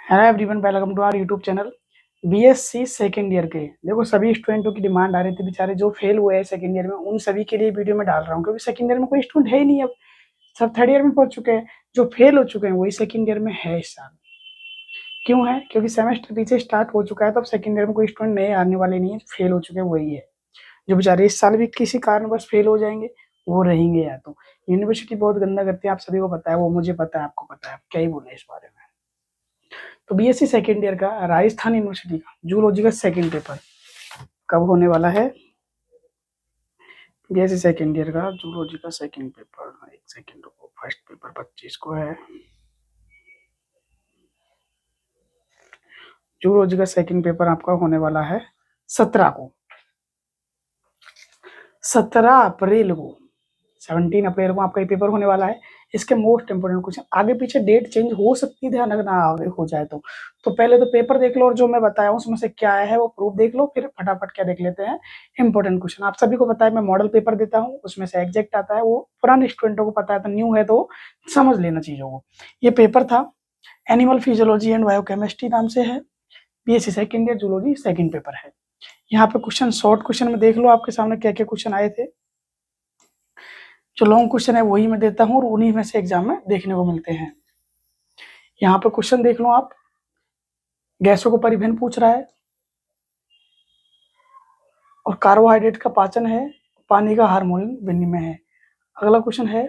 Hello everyone, welcome to our YouTube channel. BSc second year के देखो सभी स्टूडेंटों की डिमांड आ रही थी, बेचारे जो फेल हुए हैं सेकंड ईयर में, उन सभी के लिए वीडियो में डाल रहा हूँ क्योंकि सेकंड ईयर में कोई स्टूडेंट है ही नहीं। अब सब थर्ड ईयर में पहुंच चुके हैं, जो फेल हो चुके हैं वही सेकंड ईयर में है इस साल। क्यों है? क्योंकि सेमेस्टर पीछे स्टार्ट हो चुका है, तो अब सेकंड ईयर में कोई स्टूडेंट नए आने वाले नहीं है। फेल हो चुके हैं वही है, जो बेचारे इस साल भी किसी कारणवश फेल हो जाएंगे वो रहेंगे। या तो यूनिवर्सिटी बहुत गंदा करती है, आप सभी को पता है, वो मुझे पता है, आपको पता है, आप क्या ही बोले इस बारे में। तो बीएससी सेकेंड ईयर का राजस्थान यूनिवर्सिटी का जूलॉजी का सेकेंड पेपर कब होने वाला है? बीएससी सेकेंड ईयर का जूलॉजी का सेकेंड पेपर, एक सेकेंड रुको, फर्स्ट पेपर 25 को है। जूलॉजी का सेकेंड पेपर आपका होने वाला है 17 को, 17 अप्रैल को, 17 अप्रैल को आपका ये पेपर होने वाला है। इसके मोस्ट इंपोर्टेंट क्वेश्चन, आगे पीछे डेट चेंज हो सकती है, ध्यान रखना आगे हो जाए तो पहले तो पेपर देख लो और जो मैं बताया हूँ उसमें से क्या आया है वो प्रूफ देख लो, फिर फटाफट क्या देख लेते हैं इंपोर्टेंट क्वेश्चन। आप सभी को पता है मैं मॉडल पेपर देता हूँ, उसमें से एग्जैक्ट आता है, वो पुराने स्टूडेंटों को पता है, तो न्यू है तो समझ लेना चीजों को। ये पेपर था एनिमल फिजियोलॉजी एंड बायोकेमिस्ट्री नाम से है, BSc second year zoology second paper है। यहाँ पे क्वेश्चन शॉर्ट क्वेश्चन में देख लो आपके सामने क्या क्या क्वेश्चन आए थे। जो लॉन्ग क्वेश्चन है वही मैं देता हूँ और उन्हीं में से एग्जाम में देखने को मिलते हैं। यहाँ पे क्वेश्चन देख लो आप, गैसों को परिवहन पूछ रहा है और कार्बोहाइड्रेट का पाचन है, पानी का हार्मोन विनिमय है। अगला क्वेश्चन है,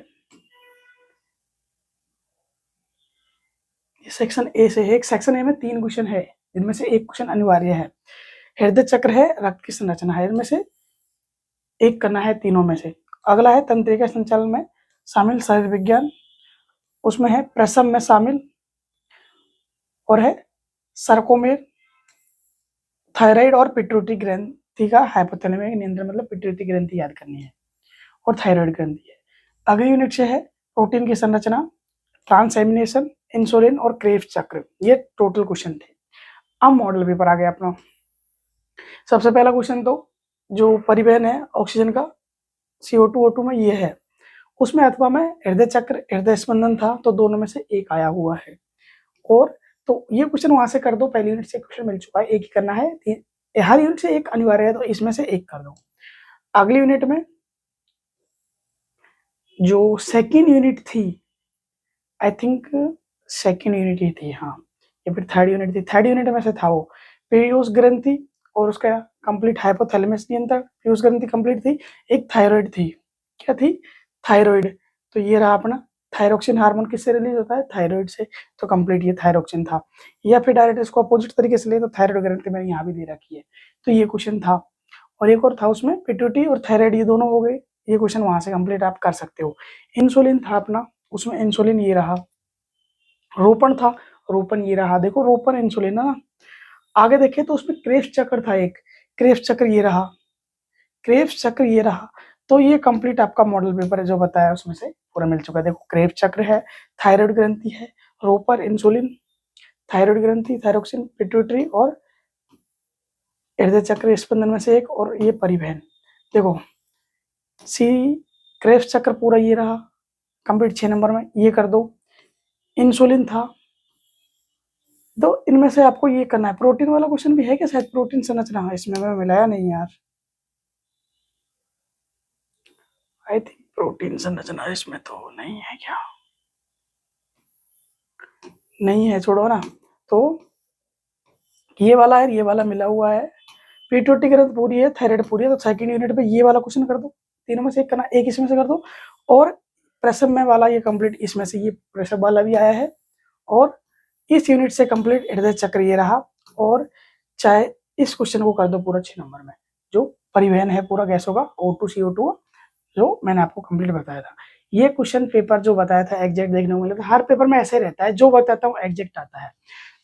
सेक्शन ए से है। एक सेक्शन ए में 3 क्वेश्चन है, जिनमें से एक क्वेश्चन अनिवार्य है। हृदय चक्र है, रक्त की संरचना है, इनमें से एक करना है तीनों में से। अगला है तंत्रिका संचालन में शामिल शरीर विज्ञान, उसमें है प्रसव में शामिल और है सर्कोमेर, थायराइड और पिट्यूटरी ग्रंथि का हाइपोथैलेमिक नियंत्रण, मतलब पिट्यूटरी ग्रंथि याद करनी है और थायराइड ग्रंथि है। अगली यूनिट से है प्रोटीन की संरचना, ट्रांसएमिनेशन, इंसुलिन और क्रेव चक्र। ये टोटल क्वेश्चन थे। अब मॉडल पेपर आ गया अपना। सबसे पहला क्वेश्चन तो जो परिवहन है ऑक्सीजन का CO2 O2 में ये है, उसमें अथवा में हृदय चक्र हृदय स्पंदन था, तो दोनों में से एक आया हुआ है। और तो ये क्वेश्चन वहां से कर दो, पहली यूनिट से क्वेश्चन मिल चुका है, एक ही करना है, हर यूनिट से एक अनिवार्य है तो इसमें से एक कर दो। अगली यूनिट में जो सेकेंड यूनिट थी, आई थिंक सेकेंड यूनिट ही थी, हाँ, या फिर थर्ड यूनिट थी, थर्ड यूनिट में से था वो पीयूष ग्रंथि और उसका कंप्लीट हाइपोथैलेमस नियंत्रण। पीयूष ग्रंथि कंप्लीट थी, एक थायराइड थी, क्या थी? थायराइड। तो ये रहा अपना, थायरोक्सिन हार्मोन किससे रिलीज होता है? थायराइड से, तो कंप्लीट ये थायरोक्सिन था। या फिर डायरेक्ट इसको अपोजिट तरीके से ले तो थायराइड ग्रंथि मैंने यहाँ भी दे रखी है, तो ये क्वेश्चन था। और एक और था उसमें पिट्यूटरी और थायराइड, ये दोनों हो गए, ये क्वेश्चन वहां से कंप्लीट आप कर सकते हो। इंसुलिन था अपना, उसमें इंसुलिन ये रहा। रोपण था, रोपण ये रहा, देखो रोपण इंसुलिन है ना। आगे देखे तो उसमें क्रेफ्ट चक्र था एक, क्रेफ्ट चक्र ये रहा, क्रेफ्ट चक्र ये रहा। तो ये कंप्लीट आपका मॉडल पेपर है, जो बताया उसमें से पूरा मिल चुका है। देखो क्रेफ्ट चक्र है, थायराइड ग्रंथि है, रोपर, इंसुलिन, थायराइड ग्रंथि, थायरोक्सिन, पिट्यूटरी और हृदय चक्र स्पंदन में से एक, और ये परिवहन। देखो सी क्रेफ्ट चक्र पूरा ये रहा कंप्लीट 6 नंबर में, ये कर दो। इंसुलिन था, तो इनमें से आपको ये करना है। प्रोटीन वाला क्वेश्चन भी है क्या शायद, प्रोटीन संरचना, इसमें मैं मिलाया नहीं यार, आई थिंक प्रोटीन संरचना इसमें तो नहीं है क्या, नहीं है, छोड़ो ना। तो ये वाला है, ये वाला मिला हुआ है। पिट्यूटरी ग्रंथि पूरी है, थायराइड पूरी है, तो सेकंड यूनिट पे ये वाला क्वेश्चन कर दो, तीनों में से एक करना, एक इसमें से कर दो। और प्रसव में वाला ये कंप्लीट, इसमें से ये प्रसव वाला भी आया है। और इस यूनिट से कंप्लीट हृदय चक्र ये रहा। और चाहे इस क्वेश्चन को कर दो पूरा 6 नंबर में, जो परिवहन है पूरा गैसों का, O2 CO2, जो मैंने आपको कंप्लीट बताया था। ये क्वेश्चन पेपर जो बताया था एग्जैक्ट देखने को मिला था, हर पेपर में ऐसे रहता है, जो बताता हूँ एग्जैक्ट आता है।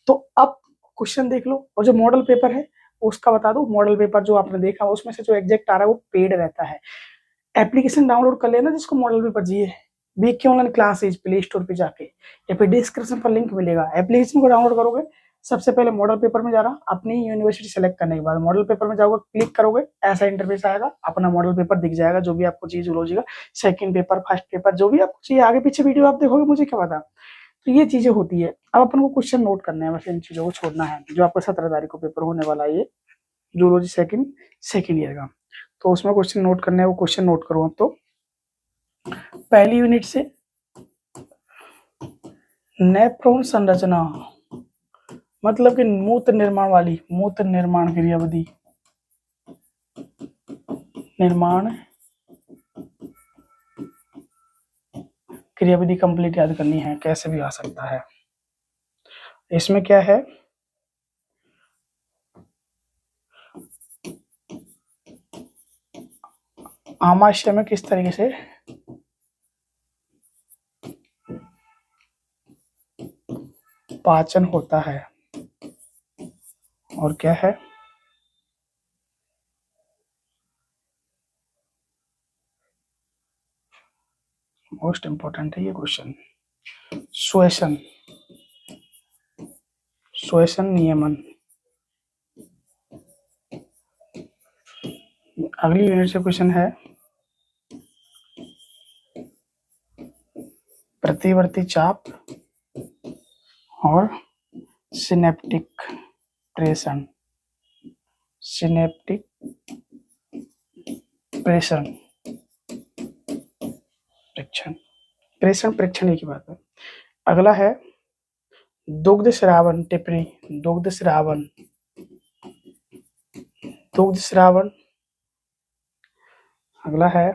तो अब क्वेश्चन देख लो, और जो मॉडल पेपर है उसका बता दो। मॉडल पेपर जो आपने देखा उसमें से जो एग्जैक्ट आ रहा है वो पेड रहता है। एप्लीकेशन डाउनलोड कर लेना जिसको मॉडल पेपर चाहिए, BK online classes play store पे जाके, या फिर डिस्क्रिप्शन पर लिंक मिलेगा। एप्लीकेशन को डाउनलोड करोगे, सबसे पहले मॉडल पेपर में जाना, अपनी यूनिवर्सिटी सेलेक्ट करने के बाद मॉडल पेपर में जाओगे, क्लिक करोगे, ऐसा इंटरफेस आएगा, अपना मॉडल पेपर दिख जाएगा, जो भी आपको चाहिए जूलॉजी का सेकंड पेपर, फर्स्ट पेपर, जो भी आपको चाहिए। आगे पीछे वीडियो आप देखोगे, मुझे क्या पता। तो ये चीजें होती है। अब अपन को क्वेश्चन नोट करने हैं, वैसे इन चीजों को छोड़ना है। जो आपका 17 तारीख को पेपर होने वाला है, ये जूलॉजी सेकंड ईयर का, तो उसमें क्वेश्चन नोट करने हैं, वो क्वेश्चन नोट करो। तो पहली यूनिट से नेफ्रॉन संरचना, मतलब कि मूत्र निर्माण वाली, मूत्र निर्माण क्रियाविधि, निर्माण क्रियाविधि कंप्लीट याद करनी है, कैसे भी आ सकता है। इसमें क्या है, आमाशय में किस तरीके से पाचन होता है, और क्या है, मोस्ट इंपॉर्टेंट है ये क्वेश्चन, श्वसन, श्वसन नियमन। अगली यूनिट से क्वेश्चन है प्रतिवर्ती चाप और सिनेप्टिक प्रेषण, सिनेप्टिक प्रेषण, प्रेक्षण, प्रेषण प्रेक्षण एक ही बात है। अगला है दुग्ध श्रावण टिप्पणी, दुग्ध श्रावण, दुग्ध श्रावण। अगला है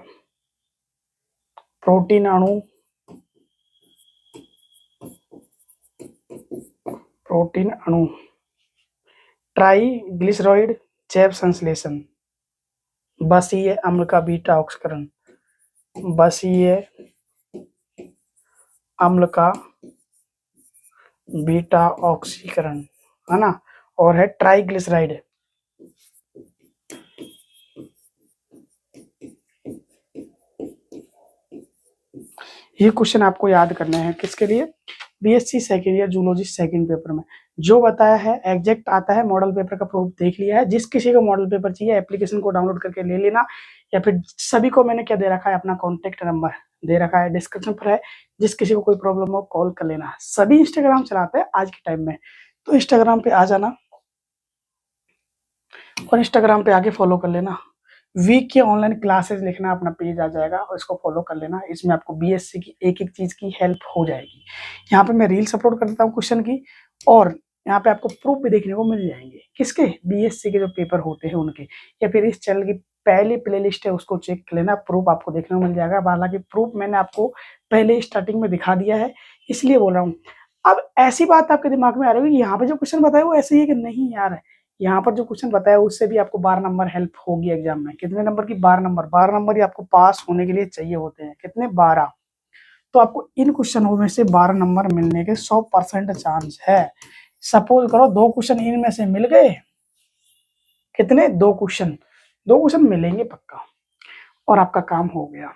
प्रोटीन अणु, प्रोटीन अणु, ट्राइग्लिसराइड जैव संश्लेषण, बसीय अम्ल का बीटा ऑक्सीकरण, बसीय अम्ल का बीटा ऑक्सीकरण, है ना, और है ट्राइग्लिसराइड। ये क्वेश्चन आपको याद करने हैं, किसके लिए, BSc second year zoology second paper में। जो बताया है एग्जैक्ट आता है, मॉडल पेपर का प्रूफ देख लिया है। जिस किसी को मॉडल पेपर चाहिए एप्लीकेशन को डाउनलोड करके ले लेना, या फिर सभी को मैंने क्या दे रखा है, अपना कॉन्टेक्ट नंबर दे रखा है, डिस्क्रिप्शन पर है। जिस किसी को कोई प्रॉब्लम हो कॉल कर लेना। सभी इंस्टाग्राम चलाते हैं आज के टाइम में, तो इंस्टाग्राम पे आ जाना और इंस्टाग्राम पे आके फॉलो कर लेना। वीक के ऑनलाइन क्लासेस लिखना, अपना पेज आ जाएगा और इसको फॉलो कर लेना। इसमें आपको बीएससी की एक एक चीज की हेल्प हो जाएगी। यहाँ पे मैं रील्स अपलोड कर देता हूँ क्वेश्चन की, और यहाँ पे आपको प्रूफ भी देखने को मिल जाएंगे, किसके, बीएससी के जो पेपर होते हैं उनके। या फिर इस चैनल की पहली प्लेलिस्ट है, उसको चेक कर लेना, प्रूफ आपको देखने को मिल जाएगा। हालांकि प्रूफ मैंने आपको पहले स्टार्टिंग में दिखा दिया है, इसलिए बोल रहा हूँ। अब ऐसी बात आपके दिमाग में आ रही है, यहाँ पे जो क्वेश्चन बताया वो ऐसे ही है कि नहीं यार, यहाँ पर जो क्वेश्चन बताया उससे भी आपको 12 नंबर हेल्प होगी एग्जाम में। कितने नंबर की, 12 नंबर। 12 नंबर ही आपको पास होने के लिए चाहिए होते हैं, कितने, 12। तो आपको इन क्वेश्चनों में से 12 नंबर मिलने के 100% चांस है। सपोज करो 2 क्वेश्चन इनमें से मिल गए, कितने, 2 क्वेश्चन, 2 क्वेश्चन मिलेंगे पक्का, और आपका काम हो गया,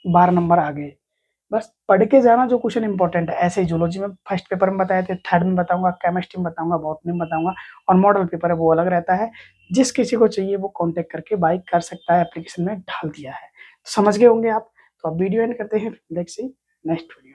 12 नंबर आ गए। बस पढ़ के जाना जो क्वेश्चन इंपॉर्टेंट है। ऐसे ही जूलॉजी में फर्स्ट पेपर में बताए थे, थर्ड में बताऊंगा, केमिस्ट्री में बताऊंगा, बॉटनी में बताऊंगा, और मॉडल पेपर है वो अलग रहता है। जिस किसी को चाहिए वो कांटेक्ट करके बाई कर सकता है, एप्लीकेशन में डाल दिया है। तो समझ गए होंगे आप। तो अब वीडियो एंड करते हैं, नेक्स्ट वीडियो।